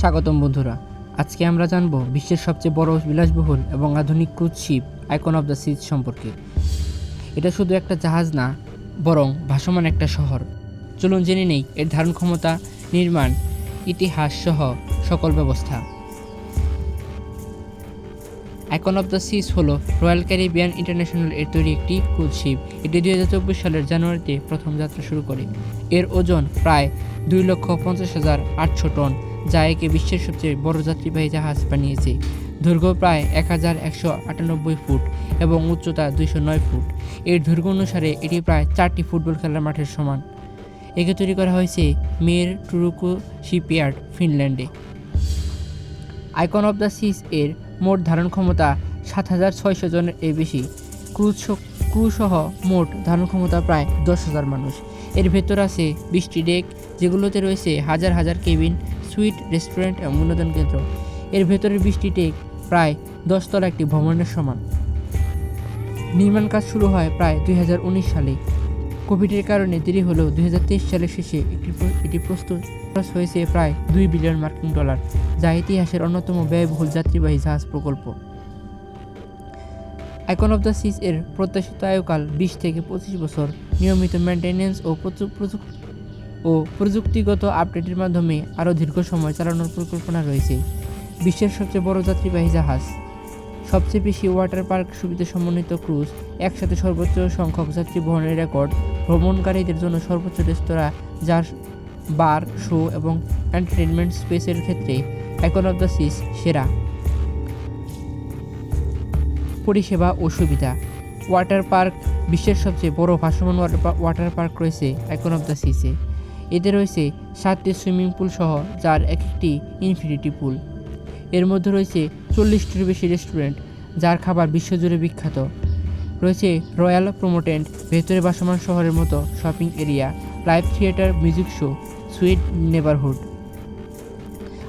স্বাগতম বন্ধুরা। আজকে আমরা জানব বিশ্বের সবচেয়ে বড় বিলাসবহুল এবং আধুনিক cruise ship icon of the seas সম্পর্কে। এটা শুধু একটা জাহাজ না, বরং ভাসমান একটা শহর। চলুন জেনে নেই এর ধারণ ক্ষমতা, নির্মাণ ইতিহাস সহ সকল ব্যবস্থা। আইকন অফ দ্য সিজ হলো রয়্যাল ক্যারিবিয়ান ইন্টারন্যাশনাল এর তৈরি একটি ক্রুজ শিপ। এটি 2024 সালের জানুয়ারিতে প্রথম যাত্রা শুরু করে। এর ওজন প্রায় 2,50,800 টন, যা একে বিশ্বের সবচেয়ে বড় যাত্রীবাহী জাহাজ বানিয়েছে। দৈর্ঘ্য প্রায় 1,198 ফুট এবং উচ্চতা 209 ফুট। এর দৈর্ঘ্য অনুসারে এটি প্রায় 4টি ফুটবল খেলার মাঠের সমান। একে তৈরি করা হয়েছে মের টুরুকু শিপইয়ার্ড, ফিনল্যান্ডে। আইকন অফ দ্য সিজ এর মোট ধারণ ক্ষমতা 7,600 জনের এর বেশি। ক্রু সহ মোট ধারণ ক্ষমতা প্রায় 10,000 মানুষ। এর ভেতর আছে 20টি ডেক, যেগুলোতে রয়েছে হাজার হাজার কেবিন, সুইট, রেস্টুরেন্ট এবং বিনোদন কেন্দ্র। এর ভেতরের 20টি ডেক প্রায় 10 তলা একটি ভবনের সমান। নির্মাণ কাজ শুরু হয় প্রায় 2019 সালে। কোভিডের কারণে দেরি হলেও 2023 সালের শেষে এটি প্রস্তুত হয়েছে প্রায় $2 বিলিয়ন, যা ইতিহাসের অন্যতম ব্যয়বহুল যাত্রীবাহী জাহাজ প্রকল্প। আইকন অফ দ্য সিজ এর প্রত্যাশিত আয়ুকাল 20 থেকে 25 বছর। নিয়মিত মেইনটেনেন্স ও প্রযুক্তিগত আপডেটের মাধ্যমে আরও দীর্ঘ সময় চালানোর পরিকল্পনা রয়েছে। বিশ্বের সবচেয়ে বড় যাত্রীবাহী জাহাজ, সবচেয়ে বেশি ওয়াটার পার্ক সুবিধা সমন্বিত ক্রুজ, একসাথে সর্বোচ্চ সংখ্যক যাত্রী বহনের রেকর্ড, ভ্রমণকারীদের জন্য সর্বোচ্চ রেস্তোরাঁ, যার বার, শো এবং এন্টারটেইনমেন্ট স্পেসের ক্ষেত্রে আইকন অফ দ্য সিজ সেরা। পরিষেবা ও সুবিধা। Water park. বিশ্বের সবচেয়ে বড় ভাসমান ওয়াটার পার্ক রয়েছে আইকন অফ দ্য সিজে। এতে রয়েছে 7টি সুইমিং পুল সহ, যার একটি ইনফিনিটি পুল। এর মধ্যে রয়েছে 40টির বেশি রেস্টুরেন্ট, যার খাবার বিশ্বজুড়ে বিখ্যাত। রয়েছে রয়্যাল প্রমোটেন্ট, ভেতরে ভাসমান শহরের মতো shopping area, live theatre, music show, sweet neighbourhood.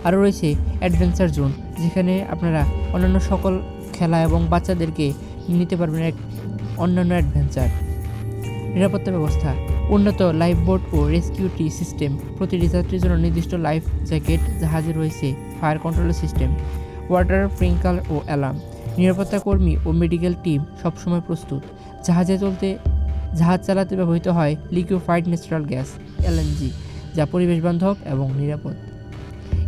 আরও রয়েছে অ্যাডভেঞ্চার জোন, যেখানে আপনারা অন্যান্য সকল খেলা এবং বাচ্চাদেরকে নিতে পারবেন অন্যান্য অ্যাডভেঞ্চার। নিরাপত্তা ব্যবস্থা। উন্নত লাইফ বোট ও রেস্কিউ সিস্টেম। প্রতিটি যাত্রীর জন্য নির্দিষ্ট লাইফ জ্যাকেট। জাহাজে রয়েছে fire control system, water sprinkler ও অ্যালার্ম। নিরাপত্তা কর্মী ও মেডিকেল টিম সবসময় প্রস্তুত। জাহাজ চালাতে ব্যবহৃত হয় লিকুইফাইড ন্যাচারাল গ্যাস, এলএনজি, যা পরিবেশ বান্ধব এবং নিরাপদ।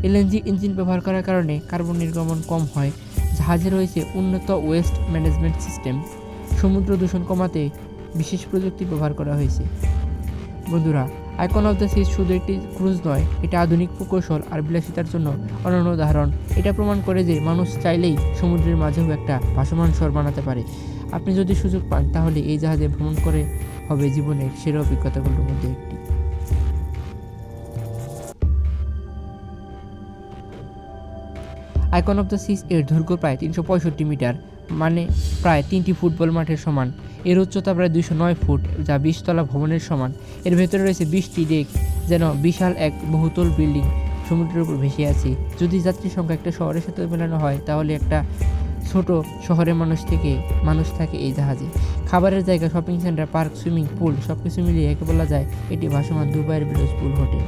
এলএনজি ইঞ্জিন ব্যবহার করার কারণে কার্বন নির্গমন কম হয়। জাহাজে রয়েছে উন্নত ওয়েস্ট ম্যানেজমেন্ট সিস্টেম। সমুদ্র দূষণ কমাতে বিশেষ প্রযুক্তি ব্যবহার করা হয়েছে। বন্ধুরা, আইকন অফ দ্য সিজ শুধু একটি ক্রুজ নয়, এটা আধুনিক প্রকৌশল আর বিলাসিতার জন্য অনন্য উদাহরণ। এটা প্রমাণ করে যে মানুষ চাইলেই সমুদ্রের মাঝেও একটা ভাসমান শহর বানাতে পারে। আপনি যদি সুযোগ পান, তাহলে এই জাহাজে ভ্রমণ করে হবে জীবনের সেরা অভিজ্ঞতাগুলোর মধ্যে একটি। আইকন অফ দ্য সিজ এর দৈর্ঘ্য প্রায় 365 মিটার, মানে প্রায় 3টি ফুটবল মাঠের সমান। এর উচ্চতা প্রায় 209 ফুট, যা 20 তলা ভবনের সমান। এর ভেতরে রয়েছে 20টি ডেক, যেন বিশাল এক বহুতল বিল্ডিং সমুদ্রের উপর ভেসে আছে। যদি যাত্রী সংখ্যা একটা শহরের সাথে মেলানো হয়, তাহলে একটা ছোট শহরের মানুষ থাকে এই জাহাজে। খাবারের জায়গা, shopping centre, park, swimming pool সবকিছু মিলিয়ে একে বলা যায় এটি ভাসমান দুবাইয়ের বিলাসবহুল হোটেল।